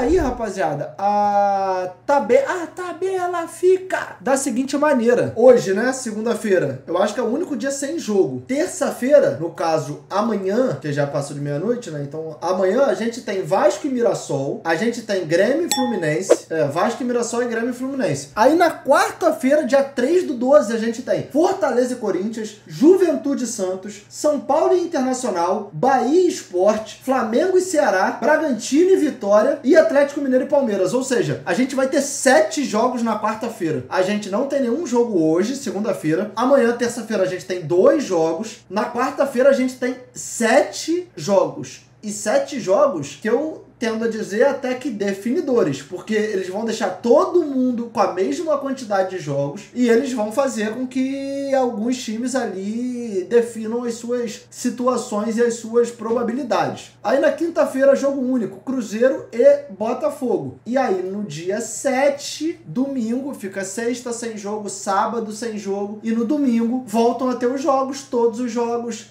aí, rapaziada, a tabela fica da seguinte maneira. Hoje, né, segunda-feira, eu acho que é o único dia sem jogo. Terça-feira, no caso, amanhã, que já passou de meia-noite, né, então amanhã a gente tem Vasco e Mirassol, a gente tem Grêmio e Fluminense, Vasco e Mirassol e Grêmio e Fluminense. Aí na quarta-feira, dia 3/12, a gente tem Fortaleza e Corinthians, Juventude e Santos, São Paulo e Internacional, Bahia e Sport, Flamengo e Ceará, Bragantino e Vitória e Atlético Mineiro e Palmeiras. Ou seja, a gente vai ter 7 jogos na quarta-feira. A gente não tem nenhum jogo hoje, segunda-feira. Amanhã, terça-feira, a gente tem 2 jogos. Na quarta-feira, a gente tem 7 jogos. E 7 jogos que eu tendo a dizer até que definidores, porque eles vão deixar todo mundo com a mesma quantidade de jogos e eles vão fazer com que alguns times ali definam as suas situações e as suas probabilidades. Aí na quinta-feira, jogo único, Cruzeiro e Botafogo. E aí no dia 7, domingo, fica sexta sem jogo, sábado sem jogo, e no domingo voltam a ter os jogos, todos os jogos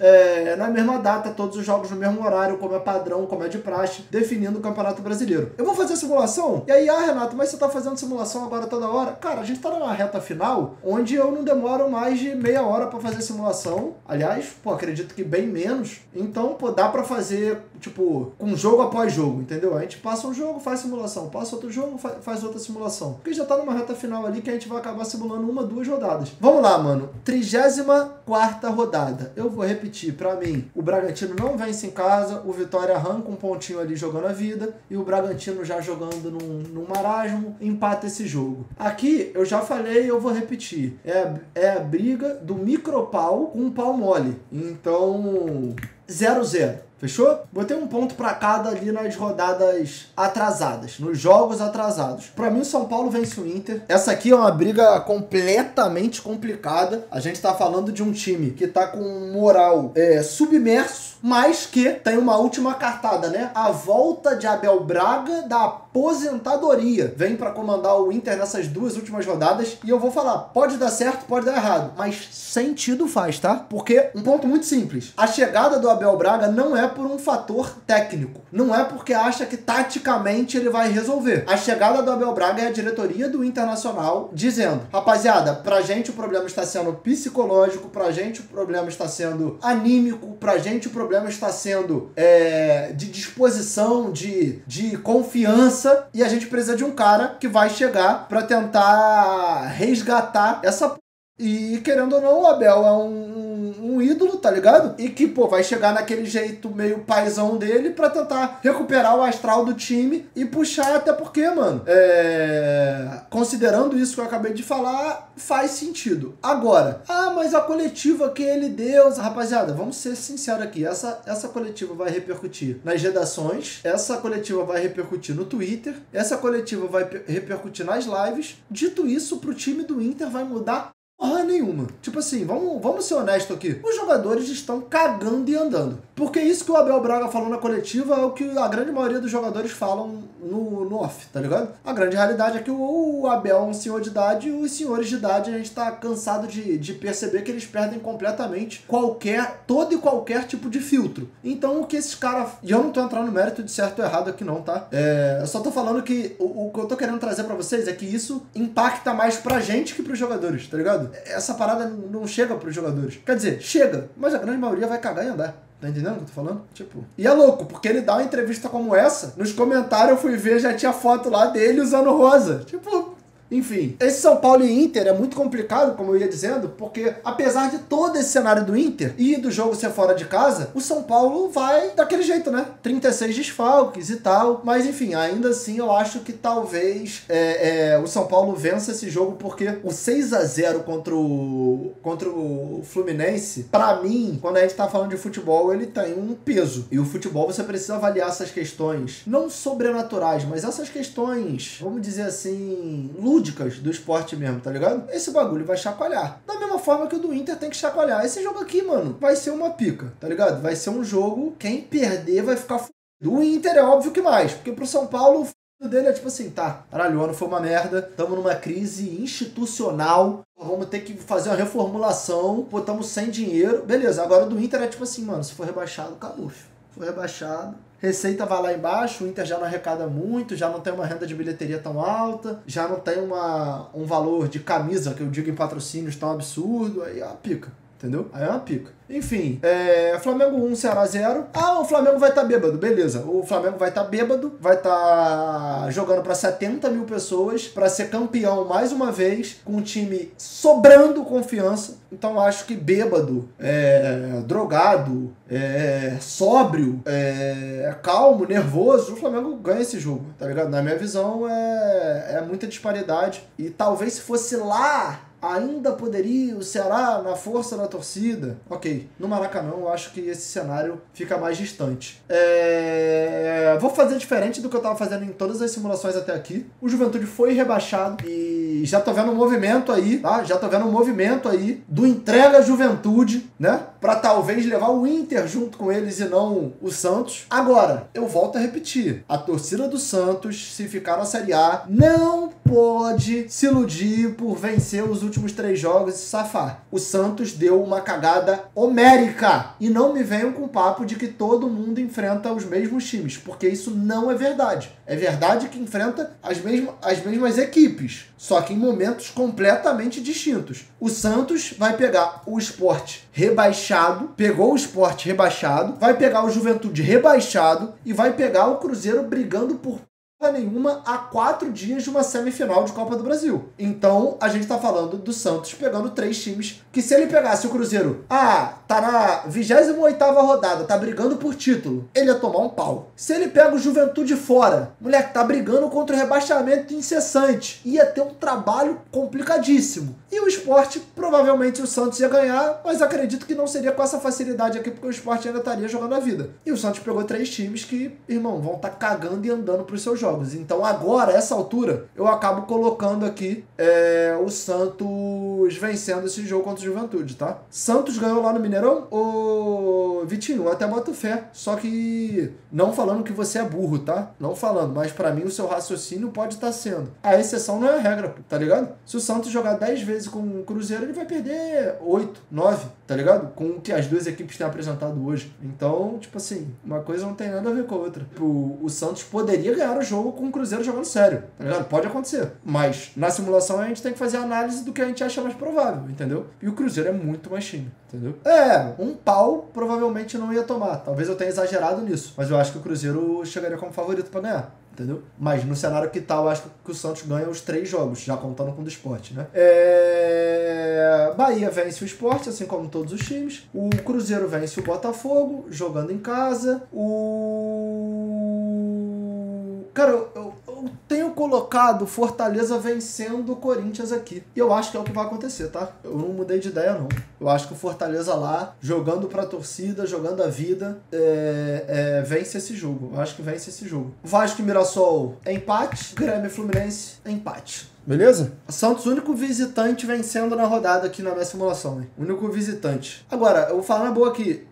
na mesma data, todos os jogos no mesmo horário, como é padrão, como é de praxe, definindo o Campeonato Brasileiro. Eu vou fazer a simulação, e aí, Renato, mas você tá fazendo simulação agora toda hora? Cara, a gente tá numa reta final, onde eu não demoro mais de meia hora pra fazer simulação. Aliás, pô, acredito que bem menos. Então, pô, dá pra fazer, tipo, com jogo após jogo, entendeu? A gente passa um jogo, faz simulação, passa outro jogo, faz outra simulação. Porque já tá numa reta final ali que a gente vai acabar simulando 1, 2 rodadas. Vamos lá, mano. 34ª rodada. Eu vou repetir, pra mim, o Bragantino não vence em casa, o Vitória arranca um pontinho ali jogando a vida, e o Bragantino já jogando num marasmo, empata esse jogo. Aqui, eu já falei, eu vou repetir. É a briga do micropau com o pau mole. Então, 0-0. Fechou? Botei um ponto pra cada ali nas rodadas atrasadas, nos jogos atrasados. Pra mim, o São Paulo vence o Inter. Essa aqui é uma briga completamente complicada. A gente tá falando de um time que tá com moral submerso, mas que tem uma última cartada, né? A volta de Abel Braga da aposentadoria. Vem pra comandar o Inter nessas 2 últimas rodadas. E eu vou falar, pode dar certo, pode dar errado, mas sentido faz, tá? Porque, um ponto muito simples, a chegada do Abel Braga não é por um fator técnico. Não é porque acha que taticamente ele vai resolver. A chegada do Abel Braga é a diretoria do Internacional dizendo, rapaziada, pra gente o problema está sendo psicológico, pra gente o problema está sendo anímico, pra gente o problema está sendo de disposição, de confiança, e a gente precisa de um cara que vai chegar pra tentar resgatar essa... E, querendo ou não, o Abel é um ídolo, tá ligado? E que, pô, vai chegar naquele jeito meio paizão dele pra tentar recuperar o astral do time e puxar, até porque, mano, considerando isso que eu acabei de falar, faz sentido. Agora, mas a coletiva que ele deu... Rapaziada, vamos ser sinceros aqui. Essa coletiva vai repercutir nas redações, essa coletiva vai repercutir no Twitter, essa coletiva vai repercutir nas lives. Dito isso, pro time do Inter vai mudar porra nenhuma. Tipo assim, vamos ser honestos aqui. Os jogadores estão cagando e andando. Porque isso que o Abel Braga falou na coletiva é o que a grande maioria dos jogadores falam no off, tá ligado? A grande realidade é que o Abel é um senhor de idade e os senhores de idade a gente tá cansado de perceber que eles perdem completamente todo e qualquer tipo de filtro. Então o que esses caras... E eu não tô entrando no mérito de certo ou errado aqui não, tá? Eu só tô falando que o que eu tô querendo trazer pra vocês é que isso impacta mais pra gente que pros jogadores, tá ligado? Essa parada não chega pros jogadores. Quer dizer, chega, mas a grande maioria vai cagar e andar. Tá entendendo o que eu tô falando? Tipo... E é louco, porque ele dá uma entrevista como essa, nos comentários eu fui ver, já tinha foto lá dele usando rosa. Tipo... Enfim, esse São Paulo e Inter é muito complicado, como eu ia dizendo, porque apesar de todo esse cenário do Inter e do jogo ser fora de casa, o São Paulo vai daquele jeito, né? 36 desfalques e tal, mas enfim, ainda assim eu acho que talvez o São Paulo vença esse jogo, porque o 6-0 contra o Fluminense, pra mim, quando a gente tá falando de futebol, ele tem um peso. E o futebol você precisa avaliar essas questões, não sobrenaturais, mas essas questões, vamos dizer assim, lúdicas do esporte mesmo, tá ligado? Esse bagulho vai chacoalhar. Da mesma forma que o do Inter tem que chacoalhar. Esse jogo aqui, mano, vai ser uma pica, tá ligado? Vai ser um jogo, quem perder vai ficar fudido. O Inter é óbvio que mais, porque pro São Paulo, o dele é tipo assim, tá, caralho, o ano foi uma merda, tamo numa crise institucional, vamos ter que fazer uma reformulação, tamo sem dinheiro, beleza. Agora o do Inter é tipo assim, mano, se for rebaixado, acabou, filho. For rebaixado, receita vai lá embaixo, o Inter já não arrecada muito, já não tem uma renda de bilheteria tão alta, já não tem um valor de camisa, que eu digo em patrocínios, tão absurdo, aí é uma pica, entendeu? Aí é uma pica. Enfim, Flamengo 1, Ceará 0. Ah, o Flamengo vai estar bêbado, beleza. O Flamengo vai estar bêbado, vai estar jogando para 70 mil pessoas, para ser campeão mais uma vez, com um time sobrando confiança. Então acho que bêbado, drogado, sóbrio, calmo, nervoso, o Flamengo ganha esse jogo, tá ligado? Na minha visão é muita disparidade. E talvez se fosse lá, ainda poderia o Ceará na força da torcida. Ok, no Maracanã eu acho que esse cenário fica mais distante. Vou fazer diferente do que eu tava fazendo em todas as simulações até aqui. O Juventude foi rebaixado e já tô vendo um movimento aí, tá? Já tô vendo um movimento aí do entrega Juventude, né? Pra talvez levar o Inter junto com eles e não o Santos. Agora, eu volto a repetir. A torcida do Santos, se ficar na Série A, não pode se iludir por vencer os últimos 3 jogos e se safar. O Santos deu uma cagada homérica. E não me venham com o papo de que todo mundo enfrenta os mesmos times, porque isso não é verdade. É verdade que enfrenta as mesmas equipes, só que em momentos completamente distintos. O Santos vai pegar o Sport rebaixado, pegou o Sport rebaixado, vai pegar o Juventude rebaixado e vai pegar o Cruzeiro brigando por nenhuma há 4 dias de uma semifinal de Copa do Brasil. Então, a gente tá falando do Santos pegando 3 times que se ele pegasse o Cruzeiro, tá na 28ª rodada, tá brigando por título, ele ia tomar um pau. Se ele pega o Juventude fora, moleque, tá brigando contra o rebaixamento incessante, ia ter um trabalho complicadíssimo. E o Sport, provavelmente o Santos ia ganhar, mas acredito que não seria com essa facilidade aqui, porque o Sport ainda estaria jogando a vida. E o Santos pegou 3 times que, irmão, vão estar cagando e andando pros seus jogos. Então agora, a essa altura, eu acabo colocando aqui o Santos vencendo esse jogo contra o Juventude, tá? Santos ganhou lá no Mineirão? Ô, Vitinho, eu até boto fé. Só que não falando que você é burro, tá? Não falando, mas pra mim o seu raciocínio pode estar sendo. A exceção não é a regra, tá ligado? Se o Santos jogar 10 vezes com o Cruzeiro, ele vai perder 8, 9, tá ligado? Com o que as duas equipes têm apresentado hoje. Então, tipo assim, uma coisa não tem nada a ver com a outra. O Santos poderia ganhar o jogo com o Cruzeiro jogando sério, tá ligado? Pode acontecer. Mas na simulação a gente tem que fazer a análise do que a gente acha mais provável, entendeu? E o Cruzeiro é muito mais time, entendeu? Um pau provavelmente não ia tomar. Talvez eu tenha exagerado nisso, mas eu acho que o Cruzeiro chegaria como favorito pra ganhar, entendeu? Mas no cenário que tal, eu acho que o Santos ganha os 3 jogos, já contando com o do Sport, né? Bahia vence o Sport, assim como todos os times. O Cruzeiro vence o Botafogo, jogando em casa. Cara, eu tenho colocado Fortaleza vencendo o Corinthians aqui. E eu acho que é o que vai acontecer, tá? Eu não mudei de ideia, não. Eu acho que o Fortaleza lá, jogando pra torcida, jogando a vida, vence esse jogo. Eu acho que vence esse jogo. Vasco e Mirassol, empate. Grêmio e Fluminense, empate. Beleza? Santos, único visitante vencendo na rodada aqui na minha simulação, hein? Único visitante. Agora, eu vou falar na boa aqui.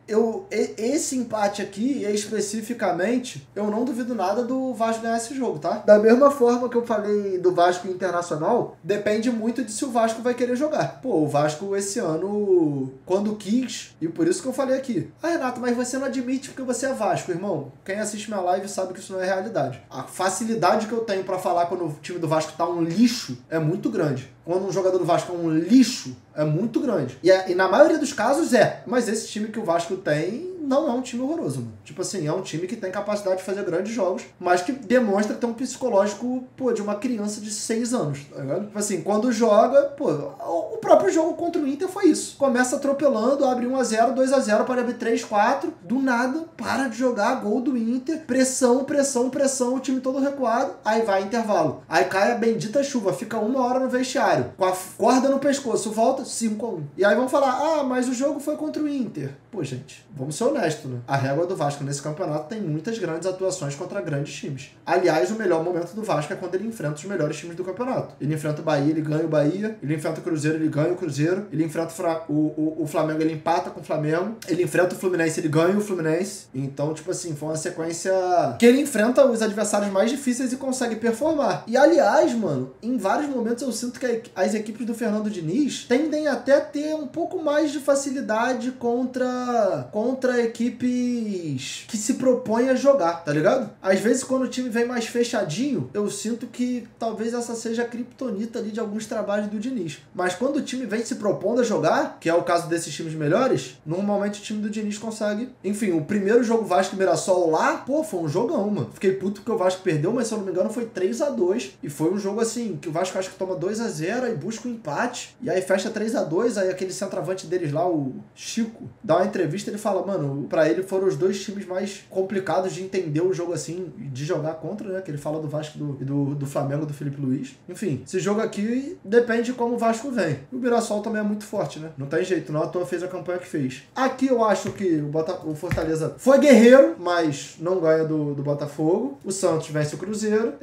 Esse empate aqui, especificamente, eu não duvido nada do Vasco ganhar esse jogo, tá? Da mesma forma que eu falei do Vasco Internacional, depende muito de se o Vasco vai querer jogar. Pô, o Vasco esse ano, quando quis, e por isso que eu falei aqui. Renato, mas você não admite porque você é Vasco, irmão. Quem assiste minha live sabe que isso não é realidade. A facilidade que eu tenho pra falar quando o time do Vasco tá um lixo é muito grande. Quando um jogador do Vasco é um lixo, é muito grande. E na maioria dos casos mas esse time que o Vasco tem não é um time horroroso, mano. Tipo assim, é um time que tem capacidade de fazer grandes jogos, mas que demonstra ter um psicológico, de uma criança de 6 anos, tá ligado? Tipo assim, quando joga, o próprio jogo contra o Inter foi isso. Começa atropelando, abre 1-0, 2-0, para abrir 3-4, do nada, para de jogar, gol do Inter, pressão, o time todo recuado, aí vai intervalo. Aí cai a bendita chuva, fica 1 hora no vestiário, com a corda no pescoço, volta 5-1. E aí vão falar, mas o jogo foi contra o Inter. Pô, gente, vamos ser honestos, né? A régua do Vasco nesse campeonato tem muitas grandes atuações contra grandes times. Aliás, o melhor momento do Vasco é quando ele enfrenta os melhores times do campeonato. Ele enfrenta o Bahia, ele ganha o Bahia. Ele enfrenta o Cruzeiro, ele ganha o Cruzeiro. Ele enfrenta o Flamengo, ele empata com o Flamengo. Ele enfrenta o Fluminense, ele ganha o Fluminense. Então, tipo assim, foi uma sequência que ele enfrenta os adversários mais difíceis e consegue performar. E, aliás, mano, em vários momentos eu sinto que as equipes do Fernando Diniz tendem até a ter um pouco mais de facilidade contra contra equipes que se propõem a jogar, tá ligado? Às vezes quando o time vem mais fechadinho, eu sinto que talvez essa seja a criptonita ali de alguns trabalhos do Diniz. Mas quando o time vem se propondo a jogar, que é o caso desses times melhores, normalmente o time do Diniz consegue. Enfim, o primeiro jogo Vasco e Mirassol lá, pô, foi um jogão, mano. Fiquei puto porque o Vasco perdeu, mas se eu não me engano foi 3-2. E foi um jogo assim, que o Vasco acho que toma 2-0 e busca um empate. E aí fecha 3-2, aí aquele centroavante deles lá, o Chico, dá uma entrevista e ele fala, mano, pra ele foram os dois times mais complicados de entender o jogo assim, de jogar contra, né? Que ele fala do Vasco e do Flamengo, do Felipe Luiz. Enfim, esse jogo aqui depende de como o Vasco vem. E o Mirassol também é muito forte, né? Não tem jeito, não à toa fez a campanha que fez. Aqui eu acho que o Fortaleza foi guerreiro, mas não ganha do Botafogo. O Santos vence o Cruzeiro.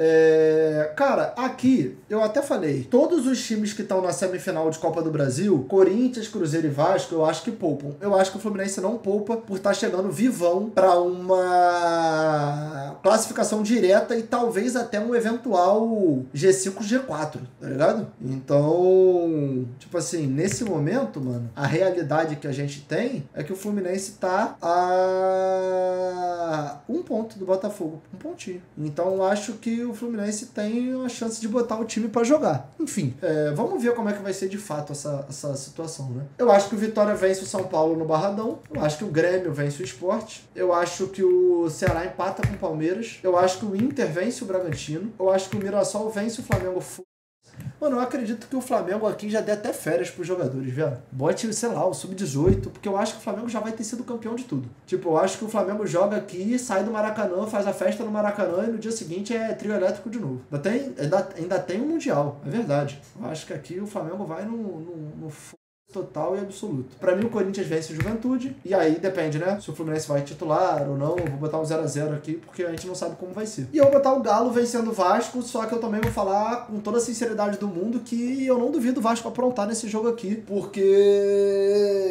Cara, aqui eu até falei, todos os times que estão na semifinal de Copa do Brasil, Corinthians, Cruzeiro e Vasco, eu acho que poupam. Eu acho que o Fluminense não poupa por estar chegando vivão para uma classificação direta e talvez até um eventual G5, G4, tá ligado? Então, tipo assim, nesse momento, mano, a realidade que a gente tem é que o Fluminense tá a um ponto do Botafogo, um pontinho. Então, eu acho que o Fluminense tem a chance de botar o time pra jogar. Enfim, vamos ver como é que vai ser de fato essa situação, né? Eu acho que o Vitória vence o São Paulo no Barradão. Eu acho que o Grêmio vence o Sport. Eu acho que o Ceará empata com o Palmeiras. Eu acho que o Inter vence o Bragantino. Eu acho que o Mirassol vence o Flamengo. Mano, eu acredito que o Flamengo aqui já dê até férias pros jogadores, velho. Bote, sei lá, o Sub-18, porque eu acho que o Flamengo já vai ter sido campeão de tudo. Tipo, eu acho que o Flamengo joga aqui, sai do Maracanã, faz a festa no Maracanã e no dia seguinte é trio elétrico de novo. Ainda tem um Mundial, é verdade. Eu acho que aqui o Flamengo vai no total e absoluto. Pra mim, o Corinthians vence o Juventude. E aí depende, né? Se o Fluminense vai titular ou não. Eu vou botar um 0-0 aqui, porque a gente não sabe como vai ser. E eu vou botar o Galo vencendo o Vasco. Só que eu também vou falar com toda a sinceridade do mundo que eu não duvido o Vasco aprontar nesse jogo aqui. Porque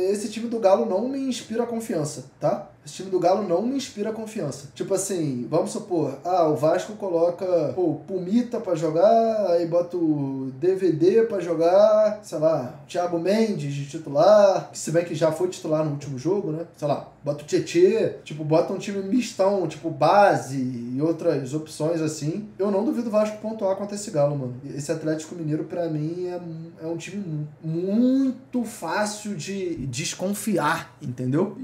esse time do Galo não me inspira confiança, tá? Esse time do Galo não me inspira confiança. Tipo assim, vamos supor, o Vasco coloca o Pumita pra jogar, aí bota o DVD pra jogar, sei lá, Thiago Mendes de titular, se bem que já foi titular no último jogo, né? Sei lá, bota o Tietê, tipo, bota um time mistão, tipo base e outras opções assim. Eu não duvido o Vasco pontuar contra esse Galo, mano. Esse Atlético Mineiro, pra mim, é um time muito fácil de desconfiar, entendeu?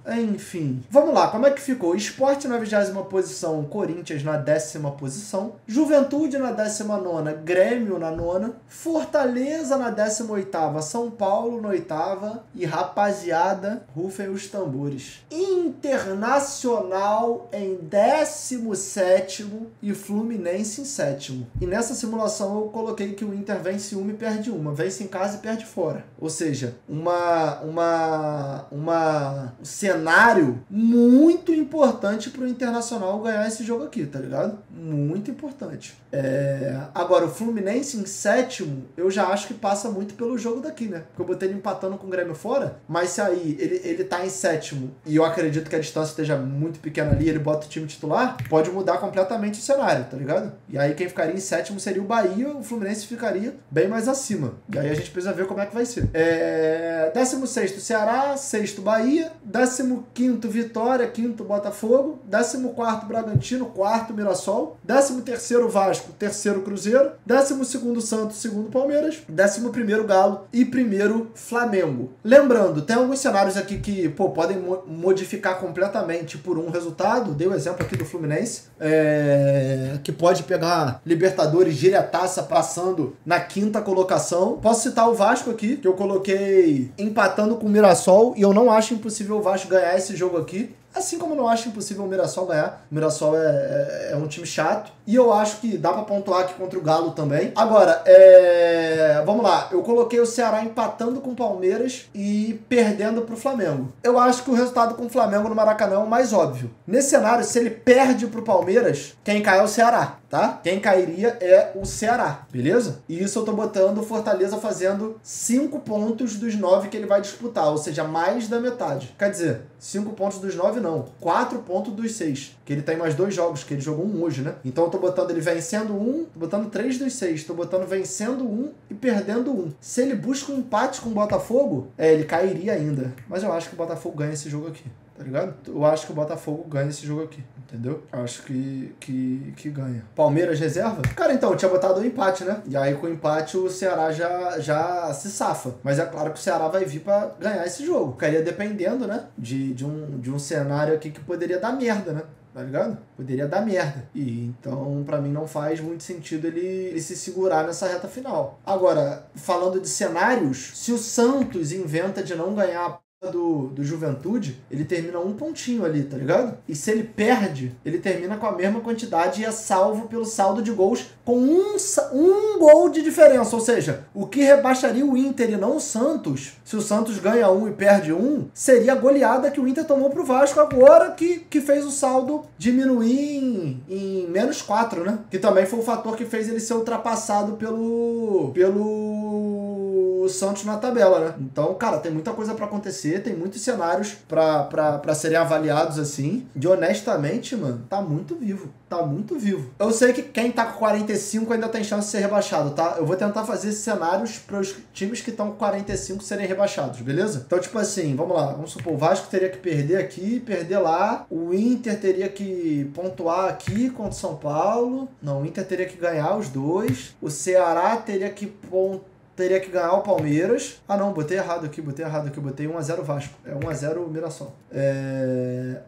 Enfim, vamos lá, como é que ficou? Sport na 20ª posição, Corinthians na 10ª posição, Juventude na 19ª, Grêmio na 9ª, Fortaleza na 18ª, São Paulo na 8ª e, rapaziada, rufem os tambores, Internacional em 17º e Fluminense em 7º. E nessa simulação eu coloquei que o Inter vence uma e perde uma, vence em casa e perde fora. Ou seja, um cenário muito importante pro Internacional ganhar esse jogo aqui, tá ligado? Muito importante. Agora, o Fluminense em 7º, eu já acho que passa muito pelo jogo daqui, né? Porque eu botei ele empatando com o Grêmio fora, mas se aí ele tá em 7º e eu acredito que a distância esteja muito pequena ali, ele bota o time titular, pode mudar completamente o cenário, tá ligado? E aí quem ficaria em 7º seria o Bahia, o Fluminense ficaria bem mais acima. E aí a gente precisa ver como é que vai ser. 16º Ceará, 6º Bahia, 15º Vitória, 5º Botafogo, 14º Bragantino, 4º Mirassol, 13º Vasco, 3º Cruzeiro, 12º Santos, 2º Palmeiras, 11º Galo e 1º Flamengo. Lembrando, tem alguns cenários aqui que podem modificar completamente por um resultado. Dei o exemplo aqui do Fluminense, que pode pegar Libertadores diretaça passando na 5ª colocação. Posso citar o Vasco aqui, que eu coloquei empatando com o Mirassol e eu não acho impossível o Vasco ganhar esse jogo aqui. Assim como eu não acho impossível o Mirassol ganhar. O Mirassol é um time chato. E eu acho que dá pra pontuar aqui contra o Galo também. Agora, vamos lá. Eu coloquei o Ceará empatando com o Palmeiras e perdendo pro Flamengo. Eu acho que o resultado com o Flamengo no Maracanã é o mais óbvio. Nesse cenário, se ele perde pro Palmeiras, quem cai é o Ceará, tá? Quem cairia é o Ceará, beleza? E isso eu tô botando o Fortaleza fazendo 5 pontos dos 9 que ele vai disputar. Ou seja, mais da metade. Quer dizer, 5 pontos dos 9 não. não. 4 pontos dos 6. Que ele tem mais 2 jogos, que ele jogou um hoje, né? Então eu tô botando ele vencendo 1, tô botando 3 dos 6. Tô botando vencendo 1 e perdendo 1. Se ele busca um empate com o Botafogo, ele cairia ainda. Mas eu acho que o Botafogo ganha esse jogo aqui. Tá ligado? Eu acho que o Botafogo ganha esse jogo aqui, entendeu? Eu acho que ganha. Palmeiras reserva? Cara, então, eu tinha botado um empate, né? E aí com o empate o Ceará já se safa. Mas é claro que o Ceará vai vir pra ganhar esse jogo. Ficaria dependendo, né? De um cenário aqui que poderia dar merda, né? Tá ligado? Poderia dar merda. E então, pra mim, não faz muito sentido ele se segurar nessa reta final. Agora, falando de cenários, se o Santos inventa de não ganhar do Juventude, ele termina um pontinho ali, tá ligado? E se ele perde, ele termina com a mesma quantidade e é salvo pelo saldo de gols com um gol de diferença. Ou seja, o que rebaixaria o Inter e não o Santos, se o Santos ganha 1 e perde 1, seria a goleada que o Inter tomou pro Vasco agora que fez o saldo diminuir em menos 4, né? Que também foi o fator que fez ele ser ultrapassado pelo Santos na tabela, né? Então, cara, tem muita coisa pra acontecer, tem muitos cenários pra serem avaliados assim. E honestamente, mano, tá muito vivo. Tá muito vivo. Eu sei que quem tá com 45 ainda tem chance de ser rebaixado, tá? Eu vou tentar fazer esses cenários pros times que estão com 45 serem rebaixados, beleza? Então, tipo assim, vamos lá. Vamos supor, o Vasco teria que perder aqui, perder lá. O Inter teria que pontuar aqui contra o São Paulo. Não, o Inter teria que ganhar os dois. O Ceará teria que ganhar o Palmeiras. Ah, não, botei errado aqui. Botei 1x0 Vasco. É 1x0 Mirassol.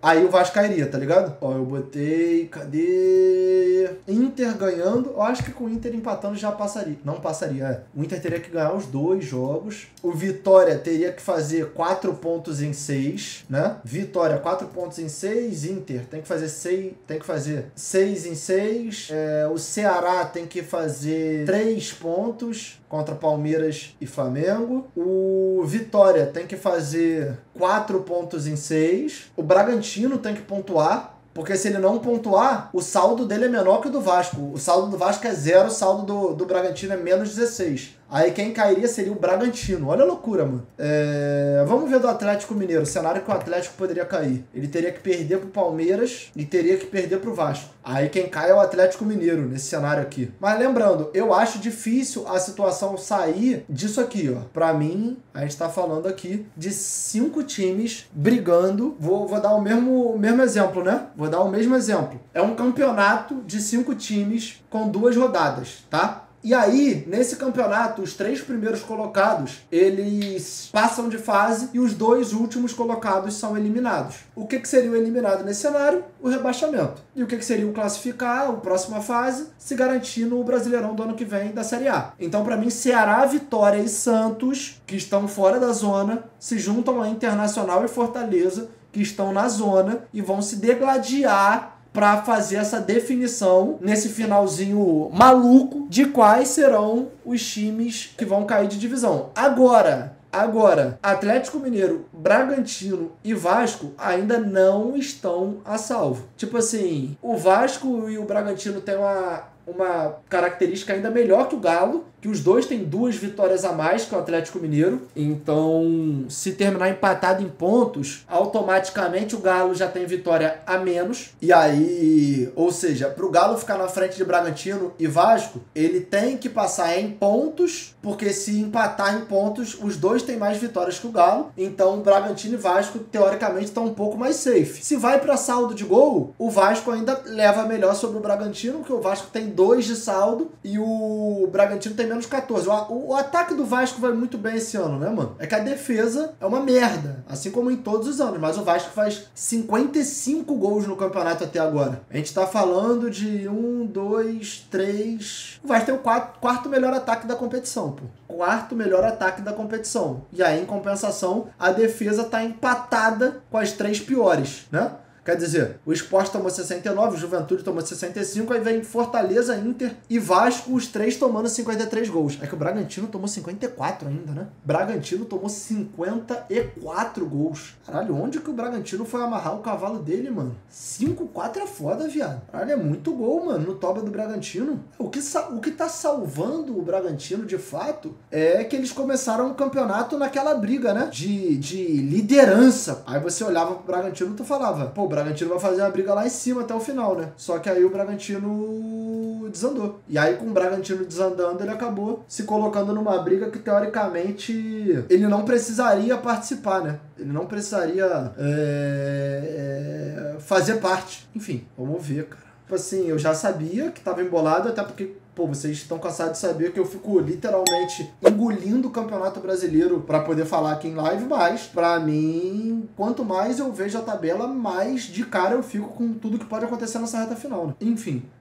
Aí o Vasco cairia, tá ligado? Ó, eu botei... Cadê? Inter ganhando. Eu acho que com o Inter empatando já passaria. Não passaria, O Inter teria que ganhar os 2 jogos. O Vitória teria que fazer 4 pontos em 6, né? Vitória, 4 pontos em 6. Inter tem que fazer 6 em 6. O Ceará tem que fazer 3 pontos contra Palmeiras e Flamengo. O Vitória tem que fazer 4 pontos em 6. O Bragantino tem que pontuar, porque se ele não pontuar, o saldo dele é menor que o do Vasco. O saldo do Vasco é 0, o saldo do Bragantino é menos 16. Aí quem cairia seria o Bragantino. Olha a loucura, mano. Vamos ver do Atlético Mineiro. O cenário que o Atlético poderia cair. Ele teria que perder pro Palmeiras e teria que perder pro Vasco. Aí quem cai é o Atlético Mineiro nesse cenário aqui. Mas lembrando, eu acho difícil a situação sair disso aqui, ó. Pra mim, a gente tá falando aqui de 5 times brigando. Vou dar o mesmo exemplo, né? Vou dar o mesmo exemplo. É um campeonato de 5 times com 2 rodadas, tá? E aí, nesse campeonato, os 3 primeiros colocados, eles passam de fase e os 2 últimos colocados são eliminados. O que seria o eliminado nesse cenário? O rebaixamento. E o que seria o classificar, a próxima fase, se garantir no Brasileirão do ano que vem da Série A. Então, para mim, Ceará, Vitória e Santos, que estão fora da zona, se juntam a Internacional e Fortaleza, que estão na zona e vão se degladiar para fazer essa definição nesse finalzinho maluco de quais serão os times que vão cair de divisão. Agora, Atlético Mineiro, Bragantino e Vasco ainda não estão a salvo. Tipo assim, o Vasco e o Bragantino têm uma característica ainda melhor que o Galo, que os dois têm 2 vitórias a mais que o Atlético Mineiro. Então, se terminar empatado em pontos, automaticamente o Galo já tem vitória a menos. E aí, ou seja, pro Galo ficar na frente de Bragantino e Vasco, ele tem que passar em pontos, porque se empatar em pontos, os dois têm mais vitórias que o Galo. Então, Bragantino e Vasco, teoricamente, estão um pouco mais safe. Se vai para saldo de gol, o Vasco ainda leva melhor sobre o Bragantino, porque o Vasco tem 2 de saldo e o Bragantino tem menos 14. O ataque do Vasco vai muito bem esse ano, né, mano? É que a defesa é uma merda, assim como em todos os anos, mas o Vasco faz 55 gols no campeonato até agora. A gente tá falando de 1, 2, 3... O Vasco tem o quarto melhor ataque da competição, pô. Quarto melhor ataque da competição. E aí, em compensação, a defesa tá empatada com as 3 piores, né? Quer dizer, o Sport tomou 69, o Juventude tomou 65, aí vem Fortaleza, Inter e Vasco, os três tomando 53 gols. É que o Bragantino tomou 54 ainda, né? Bragantino tomou 54 gols. Caralho, onde que o Bragantino foi amarrar o cavalo dele, mano? 5-4 é foda, viado. Caralho, é muito gol, mano, no toba do Bragantino. O que tá salvando o Bragantino, de fato, é que eles começaram o campeonato naquela briga, né? De liderança. Aí você olhava pro Bragantino e tu falava, pô, o Bragantino vai fazer uma briga lá em cima até o final, né? Só que aí o Bragantino desandou. E aí, com o Bragantino desandando, ele acabou se colocando numa briga que, teoricamente, ele não precisaria participar, né? Ele não precisaria fazer parte. Enfim, vamos ver, cara. Tipo assim, eu já sabia que tava embolado, até porque, pô, vocês estão cansados de saber que eu fico literalmente engolindo o Campeonato Brasileiro pra poder falar aqui em live, mas, pra mim, quanto mais eu vejo a tabela, mais de cara eu fico com tudo que pode acontecer nessa reta final, né? Enfim.